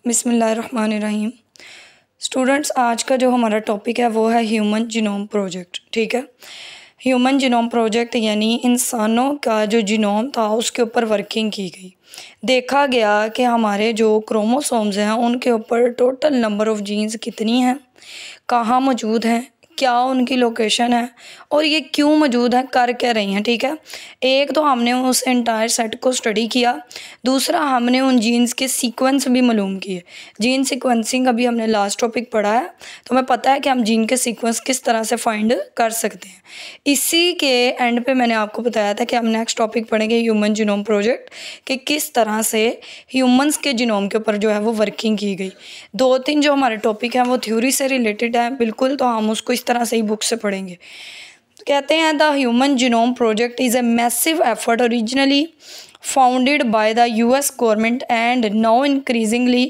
बिस्मिल्लाहिर्रहमानिर्रहीम। स्टूडेंट्स, आज का जो हमारा टॉपिक है वो है ह्यूमन जीनोम प्रोजेक्ट। ठीक है, ह्यूमन जीनोम प्रोजेक्ट यानी इंसानों का जो जीनोम था उसके ऊपर वर्किंग की गई। देखा गया कि हमारे जो क्रोमोसोम्स हैं उनके ऊपर टोटल नंबर ऑफ़ जीन्स कितनी हैं, कहाँ मौजूद हैं, क्या उनकी लोकेशन है और ये क्यों मौजूद है, कर क्या रही हैं। ठीक है, एक तो हमने उस एंटायर सेट को स्टडी किया, दूसरा हमने उन जीन्स के सीक्वेंस भी मालूम किए। जीन सीक्वेंसिंग अभी हमने लास्ट टॉपिक पढ़ा है, तो हमें पता है कि हम जीन के सीक्वेंस किस तरह से फाइंड कर सकते हैं। इसी के एंड पे मैंने आपको बताया था कि हम नेक्स्ट टॉपिक पढ़ेंगे ह्यूमन जीनोम प्रोजेक्ट, कि किस तरह से ह्यूमंस के जीनोम के ऊपर जो है वो वर्किंग की गई। 2-3 जो हमारे टॉपिक हैं वो थ्योरी से रिलेटेड है बिल्कुल, तो हम उसको इस तरह से ही बुक से पढ़ेंगे। कहते हैं the human genome project is a massive effort originally founded by the US government and now increasingly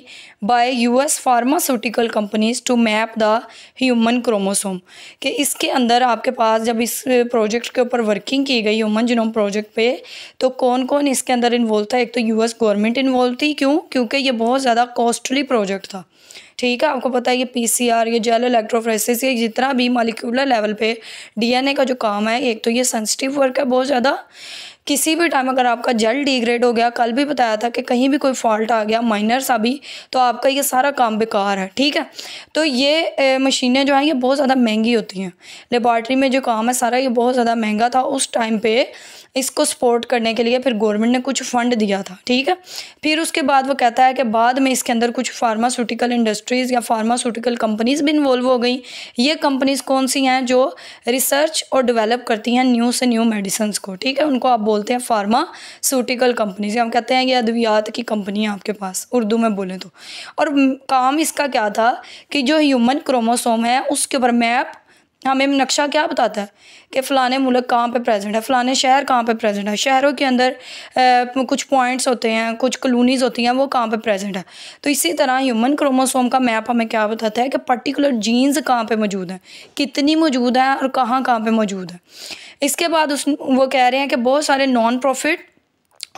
by US pharmaceutical companies to map the human chromosome। कि इसके अंदर आपके पास जब इस प्रोजेक्ट के ऊपर वर्किंग की गई ह्यूमन जीनोम प्रोजेक्ट पे, तो कौन कौन इसके अंदर इन्वॉल्व था। एक तो US गवर्नमेंट इन्वॉल्व थी, क्यों? क्योंकि ये बहुत ज़्यादा कॉस्टली प्रोजेक्ट था। ठीक है, आपको पता है ये PCR, ये जेल इलेक्ट्रोफोरेसिस, ये जितना भी मॉलिक्यूलर लेवल पे DNA का जो काम है, एक तो ये सेंसिटिव वर्क है बहुत ज़्यादा। किसी भी टाइम अगर आपका जेल डिग्रेड हो गया, कल भी बताया था कि कहीं भी कोई फॉल्ट आ गया माइनर सा भी, तो आपका ये सारा काम बेकार है। ठीक है, तो ये मशीनें जो हैं ये बहुत ज़्यादा महंगी होती हैं। लेबॉर्ट्री में जो काम है सारा ये बहुत ज़्यादा महंगा था उस टाइम पे। इसको सपोर्ट करने के लिए फिर गवर्नमेंट ने कुछ फ़ंड दिया था। ठीक है, फिर उसके बाद वो कहता है कि बाद में इसके अंदर कुछ फार्मास्यूटिकल इंडस्ट्रीज़ या फार्मास्यूटिकल कंपनीज़ भी इन्वॉल्व हो गई। ये कंपनीज़ कौन सी हैं? जो रिसर्च और डेवलप करती हैं न्यू से न्यू मेडिसिन को। ठीक है, उनको आप बोलते हैं फार्मास्यूटिकल कंपनीज, हम कहते हैं ये अद्वियात की कंपनी है आपके पास, उर्दू में बोलें तो। और काम इसका क्या था कि जो ह्यूमन क्रोमोसोम है उसके ऊपर मैप, हमें नक्शा क्या बताता है कि फ़लाने मुल्क कहाँ पे प्रेजेंट है, फ़लाने शहर कहाँ पे प्रेजेंट है, शहरों के अंदर कुछ पॉइंट्स होते हैं, कुछ कॉलोनीज़ होती हैं, वो कहाँ पे प्रेजेंट है। तो इसी तरह ह्यूमन क्रोमोसोम का मैप हमें क्या बताता है कि पर्टिकुलर जीन्स कहाँ पे मौजूद हैं, कितनी मौजूद हैं और कहाँ कहाँ पे मौजूद है। इसके बाद वो कह रहे हैं कि बहुत सारे नॉन प्रॉफिट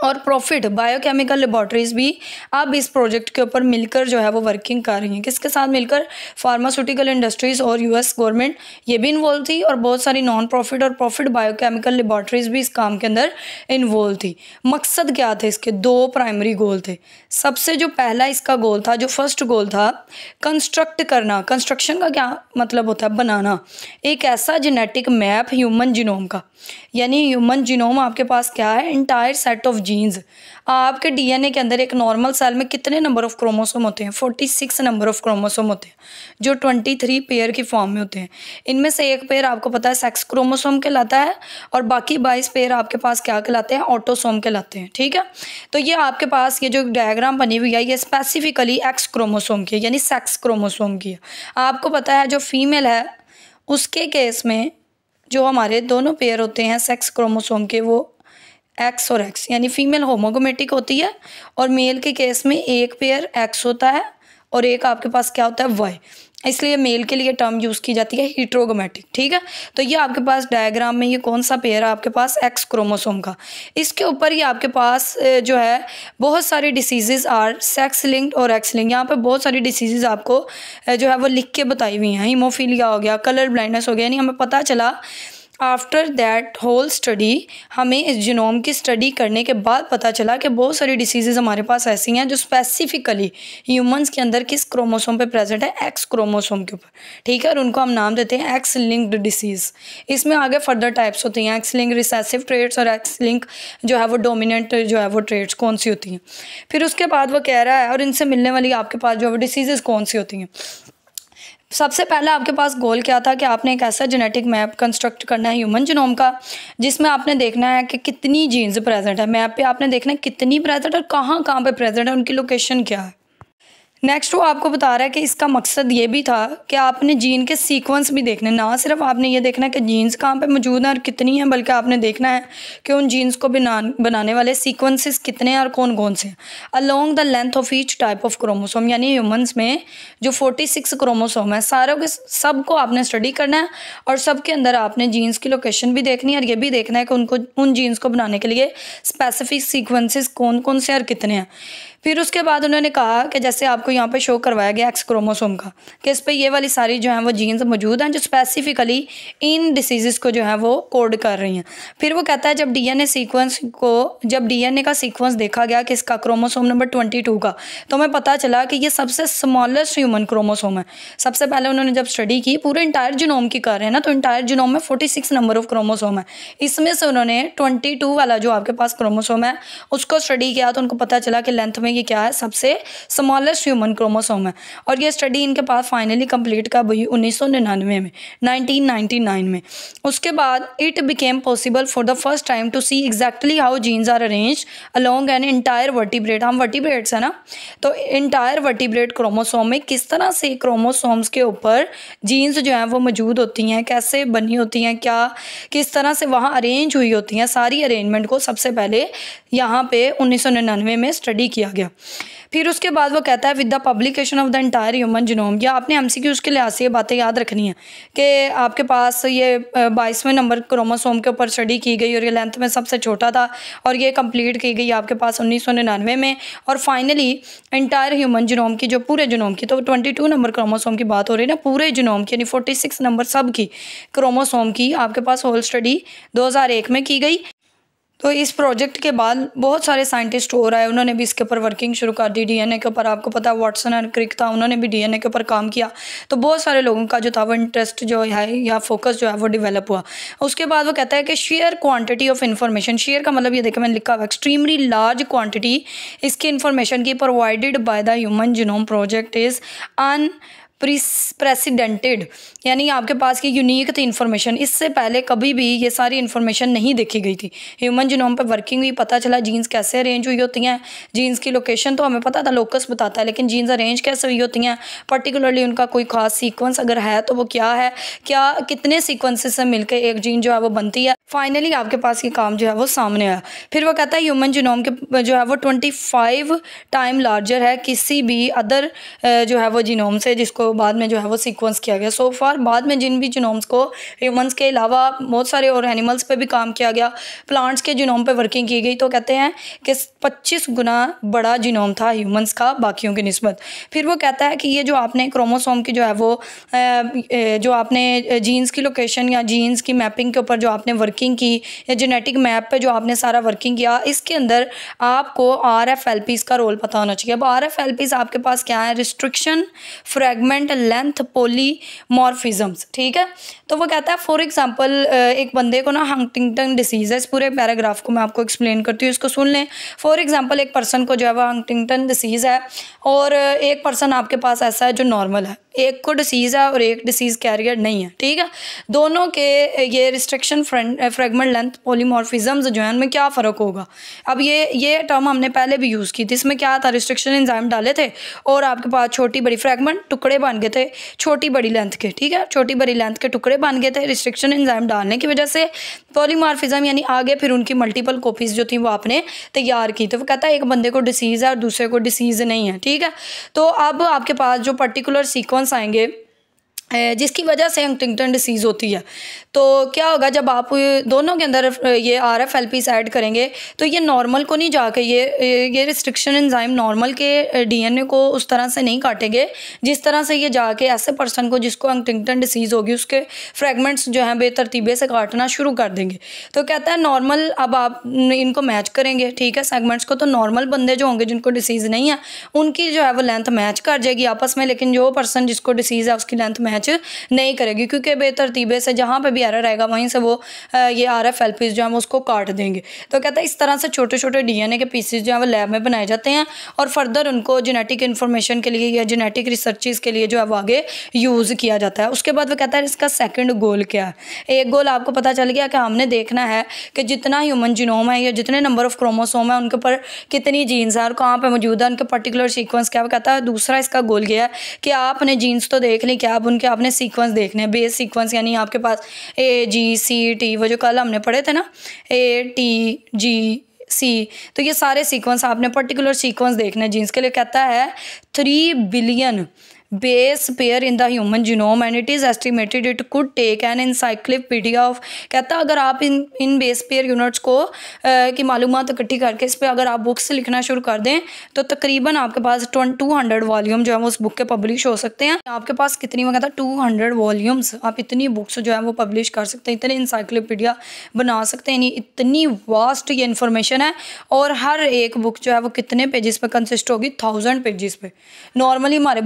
और प्रॉफिट बायोकेमिकल लेबॉर्ट्रीज़ भी अब इस प्रोजेक्ट के ऊपर मिलकर जो है वो वर्किंग कर रही हैं। किसके साथ मिलकर? फार्मास्यूटिकल इंडस्ट्रीज़ और US गवर्नमेंट ये भी इन्वॉल्व थी, और बहुत सारी नॉन प्रॉफिट और प्रॉफिट बायोकेमिकल लेबॉर्ट्रीज़ भी इस काम के अंदर इन्वॉल्व थी। मकसद क्या थे इसके? 2 प्राइमरी गोल थे। सबसे जो पहला इसका गोल था, जो फर्स्ट गोल था, कंस्ट्रक्ट करना। कंस्ट्रक्शन का क्या मतलब होता है? बनाना एक ऐसा जेनेटिक मैप ह्यूमन जीनोम का। यानी ह्यूमन जीनोम आपके पास क्या है? Entire set of genes. आपके DNA के अंदर एक नॉर्मल सेल में कितने नंबर ऑफ क्रोमोसोम होते हैं? 46 नंबर ऑफ क्रोमोसोम होते हैं, जो 23 पेयर की फॉर्म में होते हैं। इनमें से एक पेयर आपको पता है सेक्स क्रोमोसोम कहलाता है, और बाकी 22 पेयर आपके पास क्या कहलाते हैं? ऑटोसोम कहलाते हैं। ठीक है, तो ये आपके पास ये जो डायग्राम बनी हुई है ये स्पेसिफिकली X क्रोमोसोम की है, यानी सेक्स क्रोमोसोम की है। आपको पता है जो फीमेल है उसके केस में जो हमारे दोनों पेयर होते हैं सेक्स क्रोमोसोम के, वो X और X, यानी फीमेल होमोगोमेटिक होती है, और मेल के केस में एक पेयर X होता है और एक आपके पास क्या होता है? Y। इसलिए मेल के लिए टर्म यूज़ की जाती है हीट्रोगोमेटिक। ठीक है, तो ये आपके पास डायग्राम में ये कौन सा पेयर है आपके पास? X क्रोमोसोम का। इसके ऊपर ही आपके पास जो है बहुत सारी डिसीज़ेज़ आर सेक्स लिंक्ड और X लिंक्ड। यहाँ पे बहुत सारी डिसीज़ेज़ आपको जो है वो लिख के बताई हुई हैं। हीमोफीलिया हो गया, कलर ब्लाइंडनेस हो गया। यानी हमें पता चला आफ्टर दैट होल स्टडी, हमें इस जीनोम की स्टडी करने के बाद पता चला कि बहुत सारी डिसीज़ेज़ हमारे पास ऐसी हैं जो स्पेसिफिकली ह्यूमंस के अंदर किस क्रोमोसोम पे प्रेजेंट है? X क्रोमोसोम के ऊपर। ठीक है, और उनको हम नाम देते हैं X लिंक्ड डिसीज़। इसमें आगे फर्दर टाइप्स होती हैं, X लिंक रिसेसिव ट्रेट्स और X लिंक जो है वो डोमिनेंट जो है वो ट्रेट्स कौन सी होती हैं। फिर उसके बाद वो कह रहा है और इनसे मिलने वाली आपके पास जो है वो डिसीज़ेज़ कौन सी होती हैं। सबसे पहला आपके पास गोल क्या था कि आपने एक ऐसा जेनेटिक मैप कंस्ट्रक्ट करना है ह्यूमन जीनोम का, जिसमें आपने देखना है कि कितनी जीन्स प्रेजेंट है। मैप पे आपने देखना है कितनी प्रेजेंट और कहाँ कहाँ पे प्रेजेंट है, उनकी लोकेशन क्या है। नेक्स्ट वो आपको बता रहा है कि इसका मकसद ये भी था कि आपने जीन के सीक्वेंस भी देखने, ना सिर्फ आपने ये देखना है कि जीन्स कहाँ पे मौजूद हैं और कितनी हैं, बल्कि आपने देखना है कि उन जीन्स को बनाने वाले सीक्वेंसेस कितने हैं और कौन कौन से हैं along the length of each type of chromosome. यानी ह्यूमंस में जो 46 क्रोमोसोम है सारों के सब को आपने स्टडी करना है, और सबके अंदर आपने जीन्स की लोकेशन भी देखनी है, और ये भी देखना है कि उनको उन जीन्स को बनाने के लिए स्पेसिफिक सीक्वेंसेस कौन कौन से और कितने हैं। फिर उसके बाद उन्होंने कहा कि जैसे आपको यहाँ पे शो करवाया गया एक्स क्रोमोसोम का, कि इस पे ये वाली सारी जो हैं वो जीन्स मौजूद हैं जो स्पेसिफिकली इन डिसीज़ को जो है वो कोड कर रही हैं। फिर वो कहता है जब डीएनए का सीक्वेंस देखा गया कि इसका क्रोमोसोम नंबर 22 का, तो हमें पता चला कि ये सबसे स्मॉलेस्ट ह्यूमन क्रोमोसोम है। सबसे पहले उन्होंने जब स्टडी की, पूरे इंटायर जीनोम की कर रहे हैं ना, तो इंटायर जीनोम में 46 नंबर ऑफ क्रोमोसोम है। इसमें से उन्होंने 22 वाला जो आपके पास क्रोमोसोम है उसको स्टडी किया, तो उनको पता चला कि लेंथ में ये क्या है, सबसे स्मॉलेस्ट ह्यूमन क्रोमोसोम है। और ये स्टडी इनके पास फाइनली कंप्लीट कब हुई, 1999 में, 1999 में। उसके बाद it became possible for the first time to see exactly how genes are arranged along an entire vertebrate, हम वर्टिब्रेट्स है ना, तो इंटायर वर्टिब्रेट क्रोमोसोम में किस तरह से क्रोमोसोम्स के ऊपर जीन्स जो हैं वो मौजूद होती हैं, कैसे बनी होती हैं, क्या किस तरह से वहाँ अरेंज हुई होती हैं, सारी अरेंजमेंट को सबसे पहले यहाँ पे 1999 में स्टडी किया गया। फिर उसके बाद वो कहता है with the publication of the entire human genome, या आपने एमसीक्यूज़ के लिहाज से ये बातें याद रखनी है कि आपके पास ये 22वें नंबर क्रोमोसोम के ऊपर स्टडी की गई और ये लेंथ में सबसे छोटा था और ये कंप्लीट की गई आपके पास 1999 में। और फाइनली इंटायर ह्यूमन जीनोम की, जो पूरे जीनोम की, तो 22 नंबर क्रोमोसोम की बात हो रही है ना, पूरे जीनोम की, यानी 46 नंबर सब की क्रोमोसोम की आपके पास होल स्टडी 2001 में की गई। तो इस प्रोजेक्ट के बाद बहुत सारे साइंटिस्ट और आए, उन्होंने भी इसके ऊपर वर्किंग शुरू कर दी। डीएनए के ऊपर आपको पता है वाटसन एंड क्रिक था, उन्होंने भी डीएनए के ऊपर काम किया। तो बहुत सारे लोगों का जो था वो इंटरेस्ट जो है या फोकस जो है वो डेवलप हुआ। उसके बाद वो कहता है कि share quantity of information, share का मतलब ये देखिए मैंने लिखा हुआ एक्सट्रीमली लार्ज क्वांटिटी इसकी इन्फॉर्मेशन की provided by the human genome project is unprecedented, यानी आपके पास की यूनिक थी इन्फॉर्मेशन, इससे पहले कभी भी ये सारी इन्फॉर्मेशन नहीं देखी गई थी। ह्यूमन जीनोम पे वर्किंग हुई, पता चला जीन्स कैसे अरेंज हुई होती हैं, जीन्स की लोकेशन तो हमें पता था, लोकस बताता है, लेकिन जीन्स अरेंज कैसे हुई होती हैं, पर्टिकुलरली उनका कोई खास सीक्वेंस अगर है तो वो क्या है, क्या कितने सीक्वेंसेस से मिलकर एक जीन जो है वो बनती है। फाइनली आपके पास ये काम जो है वो सामने आया। फिर वो कहता है ह्यूमन जीनोम के जो है वो 25 टाइम लार्जर है किसी भी अदर जो है वो जीनोम से, जिसको बाद में जो है वो सीक्वेंस किया गया। सो फार बाद में जिन भी जीनोम्स को ह्यूमंस के अलावा बहुत सारे और एनिमल्स पे भी काम किया गया, प्लांट्स के जीनोम पे वर्किंग की गई, तो कहते हैं कि 25 गुना बड़ा जीनोम था ह्यूमंस का बाकियों की निस्बत। फिर वो कहता है कि ये जो आपने क्रोमोसोम की जो है वो जो आपने जीन्स की लोकेशन या जीन्स की मैपिंग के ऊपर जो आपने वर्किंग की, या जेनेटिक मैप पे जो आपने सारा वर्किंग किया, इसके अंदर आपको RFLPs का रोल पता होना चाहिए। अब RFLPs आपके पास क्या है, रिस्ट्रिक्शन, फ्रेगमेंट, लेंथ, पॉलीमॉर्फिज्म्स, ठीक है। तो वो कहता है फॉर एग्जांपल एक बंदे को ना हंटिंगटन डिसीज़ है, इस पूरे पैराग्राफ को मैं आपको एक्सप्लेन करती हूँ, इसको सुन लें। फॉर एग्जांपल एक पर्सन को जो है वो हंटिंगटन डिसीज़ है और एक पर्सन आपके पास ऐसा है जो नॉर्मल है, एक को डिसीज़ है और एक डिसीज़ कैरियर नहीं है, ठीक है। दोनों के ये रिस्ट्रिक्शन, फ्रेगमेंट, लेंथ, पॉलीमॉर्फिज्म्स जो है उनमें क्या फ़र्क होगा। अब ये टर्म हमने पहले भी यूज़ की थी, इसमें क्या था, रिस्ट्रिक्शन एंजाइम डाले थे और आपके पास छोटी बड़ी फ्रेगमेंट टुकड़े बन गए थे छोटी बड़ी लेंथ के, ठीक है, छोटी बड़ी लेंथ के टुकड़े बन गए थे रिस्ट्रिक्शन एंजाइम डालने की वजह से। पॉलीमॉर्फिज्म यानी आगे फिर उनकी मल्टीपल कॉपीज़ जो थी वो आपने तैयार की। तो वो कहता है एक बंदे को डिसीज़ है और दूसरे को डिसीज़ नहीं है, ठीक है। तो अब आपके पास जो पर्टिकुलर सीक्वेंस आएंगे जिसकी वजह से हंटिंगटन डिसीज़ होती है, तो क्या होगा जब आप दोनों के अंदर ये RFLPs ऐड करेंगे तो ये नॉर्मल को नहीं जाके ये रिस्ट्रिक्शन एंजाइम नॉर्मल के डीएनए को उस तरह से नहीं काटेंगे जिस तरह से ये जाके ऐसे पर्सन को जिसको हंटिंगटन डिसीज़ होगी उसके फ्रेगमेंट्स जो हैं बेतरतीबे से काटना शुरू कर देंगे। तो कहता है नॉर्मल, अब आप इनको मैच करेंगे, ठीक है, सेगमेंट्स को, तो नॉर्मल बंदे जो होंगे जिनको डिसीज़ नहीं है उनकी जो है वो लेंथ मैच कर जाएगी आपस में, लेकिन जो पर्सन जिसको डिसीज़ है उसकी लेंथ मैच नहीं करेगी, क्योंकि बेतरतीबे से जहाँ पे भी एरर आएगा वहीं से वो ये RFLPs जो हैं वो उसको काट देंगे। तो कहता है इस तरह से छोटे छोटे डीएनए के पीसेस जो हैं वो लैब में बनाए जाते हैं और फर्दर उनको जेनेटिक इन्फॉर्मेशन के लिए या जेनेटिक रिसर्चेस के लिए जो है वो आगे यूज़ किया जाता है। उसके बाद वो कहता है इसका सेकंड गोल क्या है। एक गोल आपको पता चल गया कि हमने देखना है कि जितना ह्यूमन जीनोम है या जितने नंबर ऑफ क्रोमोसोम है उनके ऊपर कितनी जीन्स है और कहाँ पर मौजूद है, उनके पर्टिकुलर सीक्वेंस क्या है। वो कहता है दूसरा इसका गोल क्या है कि आपने जीन्स तो देख ली, क्या अब उनके आपने सीक्वेंस देखने हैं, बेस सीक्वेंस, यानी आपके पास AGCT वो जो कल हमने पढ़े थे ना, ATGC, तो ये सारे सीक्वेंस आपने पर्टिकुलर सीक्वेंस देखने हैं जीन्स के लिए। कहता है 3 billion base pair in the human genome and it is estimated it could take an encyclopedia of, कहता है अगर आप इन बेस पेयर यूनिट्स को की मालूमात इकट्ठी करके इस पर अगर आप बुक्स लिखना शुरू कर दें तो तकरीबन आपके पास 200 वॉल्यूम जो है वो उस बुक के पब्लिश हो सकते हैं। आपके पास कितनी, वो कहता है 200 वॉल्यूम्स, आप इतनी बुक्स जो है वो पब्लिश कर सकते हैं, इतने इंसाइक्लोपीडिया बना सकते हैं। इतनी वास्ट ये इन्फॉर्मेशन है और हर एक बुक जो है वो कितने पेजेस पे कंसिस्ट होगी, 1000 पेजेस पे। नॉर्मली हमारी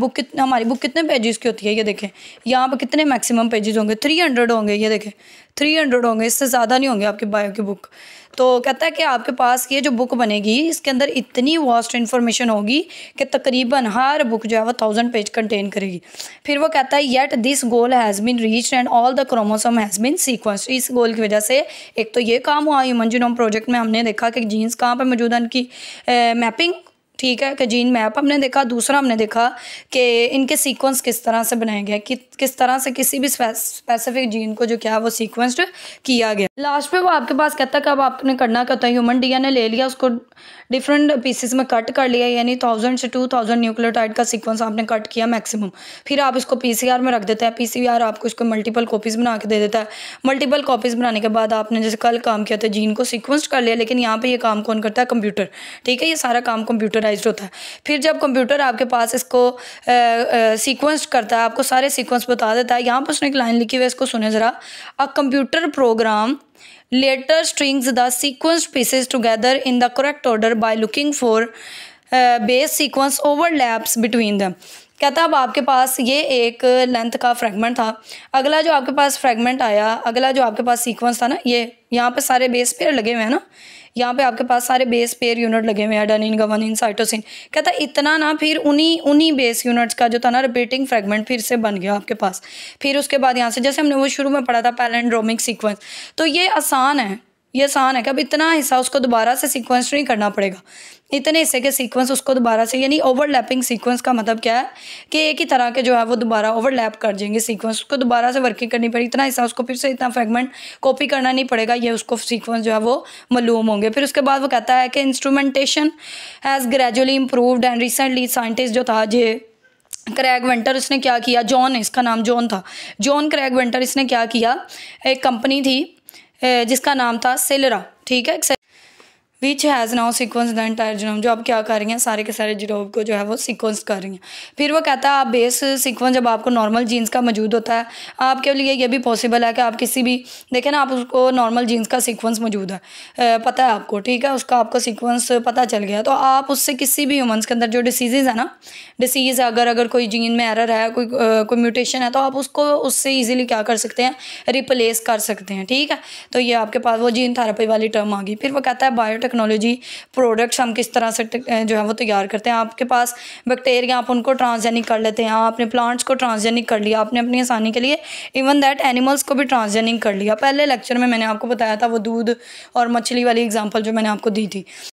बुक कितने पेजेस की होती है, ये देखें यहाँ पे कितने मैक्सिमम पेजेस होंगे, 300 होंगे, ये देखें 300 होंगे, इससे ज़्यादा नहीं होंगे आपकी बायो की बुक। तो कहता है कि आपके पास ये जो बुक बनेगी इसके अंदर इतनी वास्ट इन्फॉर्मेशन होगी कि तकरीबन हर बुक जो है वो 1000 पेज कंटेन करेगी। फिर वो कहता है yet this goal has been reached and all the chromosome has been sequenced. इस गोल की वजह से एक तो ये काम हुआ ह्यूमन जीनोम प्रोजेक्ट में, हमने देखा कि जीन्स कहाँ पर मौजूद है, इनकी मैपिंग, ठीक है, कि जीन मैप हमने देखा। दूसरा हमने देखा कि इनके सीक्वेंस किस तरह से बनाए गए, कि किस तरह से किसी भी स्पेसिफिक जीन को जो क्या है वो सीक्वेंस्ड किया गया। लास्ट पे वो आपके पास कहता है कि अब आपने करना क्या होता है, ह्यूमन डीएनए ले लिया, उसको डिफरेंट पीसेस में कट कर लिया, यानी 1000 से 2000 न्यूक्लियोटाइड का सीक्वेंस आपने कट किया मैक्सिमम। फिर आप इसको पीसीआर में रख देते हैं, पीसीआर आपको इसको मल्टीपल कॉपीज़ बना के दे देता है। मल्टीपल कॉपीज़ बनाने के बाद आपने जैसे कल काम किया था जीन को सीक्वेंस कर लिया, लेकिन यहाँ पे ये काम कौन करता है, कंप्यूटर, ठीक है, ये सारा काम कंप्यूटराइज्ड होता है। फिर जब कंप्यूटर आपके पास इसको सीक्वेंस करता है, आपको सारे सीक्वेंस बता देता है। यहाँ पर उसने एक लाइन लिखी हुई है, इसको सुने ज़रा। A computer program later strings the sequenced pieces together in the correct order by looking for base sequence overlaps between them। कहता अब आपके पास ये एक लेंथ का फ्रेगमेंट था, अगला जो आपके पास फ्रेगमेंट आया, अगला जो आपके पास सीक्वेंस था ना, ये यहाँ पे सारे बेस पेयर लगे हुए हैं ना, यहाँ पे आपके पास सारे बेस पेयर यूनिट लगे हुए हैं, एडेनिन, गुआनिन, साइटोसिन। कहता इतना ना, फिर उन्हीं बेस यूनिट्स का जो था ना रिपीटिंग फ्रेगमेंट फिर से बन गया आपके पास। फिर उसके बाद यहाँ से जैसे हमने वो शुरू में पढ़ा था पैलिंड्रोमिक सीक्वेंस, तो ये आसान है कि अब इतना हिस्सा उसको दोबारा से सीक्वेंस नहीं करना पड़ेगा, इतने हिस्से के सीक्वेंस उसको दोबारा से, यानी ओवरलैपिंग सीक्वेंस का मतलब क्या है कि एक ही तरह के जो है वो दोबारा ओवरलैप कर जाएंगे सीक्वेंस, उसको दोबारा से वर्किंग करनी पड़ेगी, इतना हिस्सा उसको फिर से इतना फ्रेगमेंट कॉपी करना नहीं पड़ेगा, ये उसको सीक्वेंस जो है वो मालूम होंगे। फिर उसके बाद वो कहता है कि instrumentation has gradually improved and recently scientist जो था जे क्रैग वेंटर, इसने क्या किया, जॉन, इसका नाम जॉन था, जॉन क्रैग वेंटर, इसने क्या किया, एक कंपनी थी जिसका नाम था सेलेरा, ठीक है, which has now sequence the entire genome, जो अब क्या कर रही हैं, सारे के सारे जीनोम को जो है वो सीक्वेंस कर रही हैं। फिर वो कहता है आप बेस सीक्वेंस जब आपको नॉर्मल जीन्स का मौजूद होता है, आपके लिए ये भी पॉसिबल है कि आप किसी भी, देखें ना, आप उसको नॉर्मल जीन्स का सीक्वेंस मौजूद है, पता है आपको, ठीक है, उसका आपको सीक्वेंस पता चल गया, तो आप उससे किसी भी ह्यूमन्स के अंदर जो डिसीज़ है ना, डिसीज़ अगर कोई जीन में एरर है, कोई म्यूटेशन है, तो आप उसको उससे ईजिली क्या कर सकते हैं, रिप्लेस कर सकते हैं, ठीक है। तो ये आपके पास वो जीन थेरेपी वाली टर्म आ गई। फिर वो कहता है बायोटेक्नोलॉजी प्रोडक्ट्स हम किस तरह से जो है वो तैयार करते हैं। आपके पास बैक्टीरिया, आप उनको ट्रांसजेनिक कर लेते हैं, आपने प्लांट्स को ट्रांसजेनिक कर लिया, आपने अपनी आसानी के लिए इवन दैट एनिमल्स को भी ट्रांसजेनिक कर लिया। पहले लेक्चर में मैंने आपको बताया था वो दूध और मछली वाली एग्जांपल जो मैंने आपको दी थी।